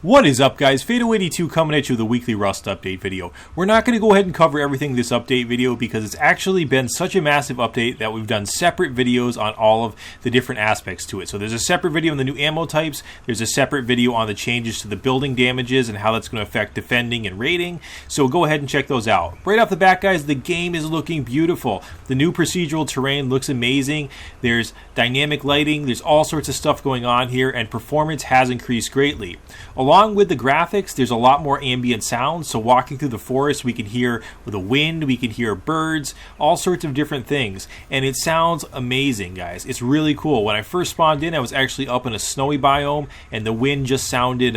What is up, guys? Fatal82 coming at you with a weekly Rust update video. We're not going to go ahead and cover everything in this update video because it's actually been such a massive update that we've done separate videos on all of the different aspects to it. So there's a separate video on the new ammo types, there's a separate video on the changes to the building damages and how that's going to affect defending and raiding. So go ahead and check those out. Right off the bat, guys, the game is looking beautiful. The new procedural terrain looks amazing. There's dynamic lighting, there's all sorts of stuff going on here, and performance has increased greatly. Along with the graphics, there's a lot more ambient sound, so walking through the forest we can hear the wind, we can hear birds, all sorts of different things, and it sounds amazing, guys. It's really cool. When I first spawned in, I was actually up in a snowy biome, and the wind just sounded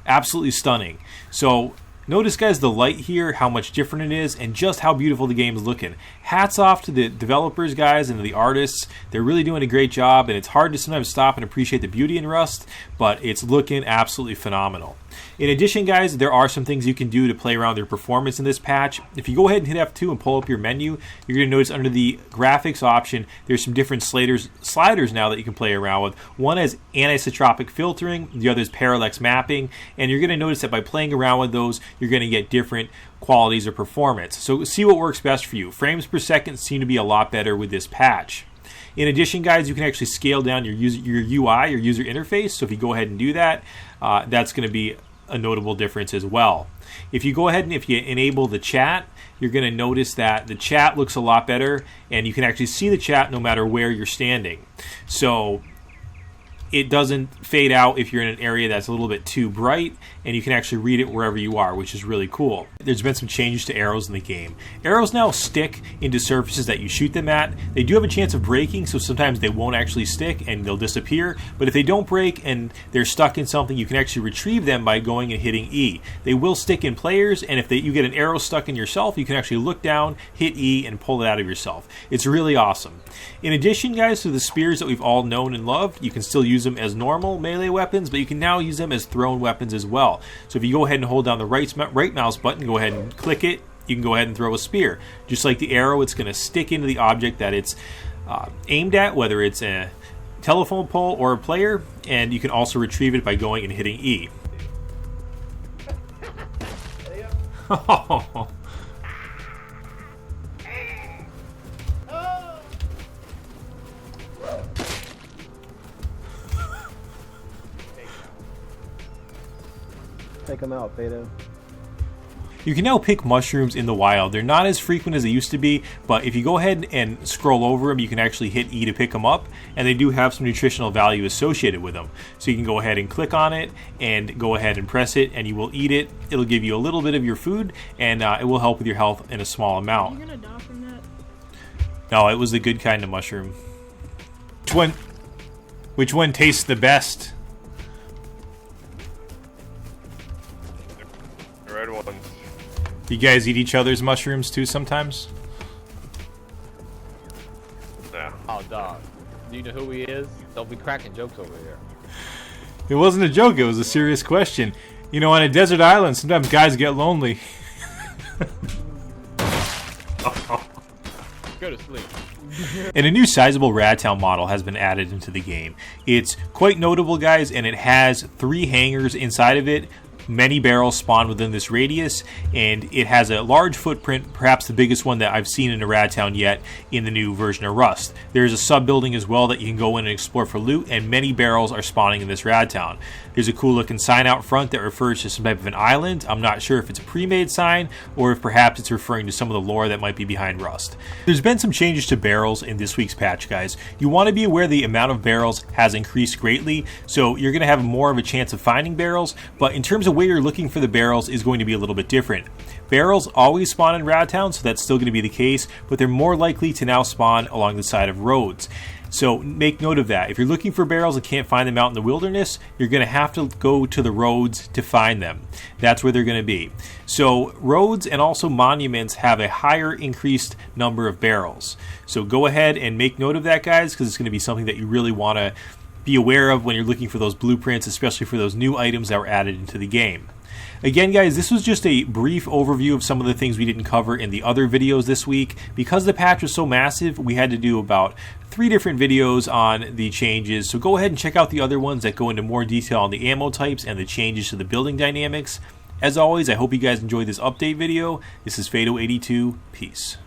absolutely stunning. So notice, guys, the light here, how much different it is, and just how beautiful the game is looking. Hats off to the developers, guys, and to the artists. They're really doing a great job, and it's hard to sometimes stop and appreciate the beauty in Rust, but it's looking absolutely phenomenal. In addition, guys, there are some things you can do to play around their performance in this patch. If you go ahead and hit F2 and pull up your menu, you're going to notice under the graphics option, there's some different sliders now that you can play around with. One is anisotropic filtering, the other is parallax mapping, and you're going to notice that by playing around with those, you're going to get different qualities of performance. So see what works best for you. Frames per second seem to be a lot better with this patch. In addition, guys, you can actually scale down your UI, your user interface. So if you go ahead and do that, that's going to be a notable difference as well. If you go ahead and if you enable the chat, you're going to notice that the chat looks a lot better, and you can actually see the chat no matter where you're standing. So it doesn't fade out if you're in an area that's a little bit too bright, and you can actually read it wherever you are, which is really cool. There's been some changes to arrows in the game. Arrows now stick into surfaces that you shoot them at. They do have a chance of breaking, so sometimes they won't actually stick and they'll disappear, but if they don't break and they're stuck in something, you can actually retrieve them by going and hitting E. They will stick in players, and if you get an arrow stuck in yourself, you can actually look down, hit E, and pull it out of yourself. It's really awesome. In addition, guys, to the spears that we've all known and loved, you can still use them as normal melee weapons, but you can now use them as thrown weapons as well. So if you go ahead and hold down the right mouse button, go ahead and click it, you can go ahead and throw a spear. Just like the arrow, it's going to stick into the object that it's aimed at, whether it's a telephone pole or a player, and you can also retrieve it by going and hitting E. Take them out, Beto. You can now pick mushrooms in the wild. They're not as frequent as they used to be, but if you go ahead and scroll over them, you can actually hit E to pick them up, and they do have some nutritional value associated with them. So you can go ahead and click on it and go ahead and press it, and you will eat it. It'll give you a little bit of your food, and it will help with your health in a small amount. Are you gonna die from that? No, it was the good kind of mushroom. Which one tastes the best? The red ones. You guys eat each other's mushrooms too sometimes? Yeah. Oh, dog. Do you know who he is? Don't be cracking jokes over here. It wasn't a joke, it was a serious question. You know, on a desert island, sometimes guys get lonely. Go to sleep. And a new sizable Radtown model has been added into the game. It's quite notable, guys, and it has 3 hangars inside of it. Many barrels spawn within this radius, and it has a large footprint, perhaps the biggest one that I've seen in a Radtown yet in the new version of Rust. There's a sub-building as well that you can go in and explore for loot, and many barrels are spawning in this Radtown. There's a cool looking sign out front that refers to some type of an island. I'm not sure if it's a pre-made sign or if perhaps it's referring to some of the lore that might be behind Rust. There's been some changes to barrels in this week's patch, guys. You want to be aware the amount of barrels has increased greatly, so you're going to have more of a chance of finding barrels, but in terms of where you're looking for the barrels is going to be a little bit different. Barrels always spawn in Radtown, so that's still going to be the case, but they're more likely to now spawn along the side of roads. So make note of that. If you're looking for barrels and can't find them out in the wilderness, you're going to have to go to the roads to find them. That's where they're going to be. So roads and also monuments have a higher increased number of barrels. So go ahead and make note of that, guys, because it's going to be something that you really want to be aware of when you're looking for those blueprints, especially for those new items that were added into the game. Again, guys, this was just a brief overview of some of the things we didn't cover in the other videos this week. Because the patch was so massive, we had to do about 3 different videos on the changes. So go ahead and check out the other ones that go into more detail on the ammo types and the changes to the building dynamics. As always, I hope you guys enjoyed this update video. This is Fado82. Peace.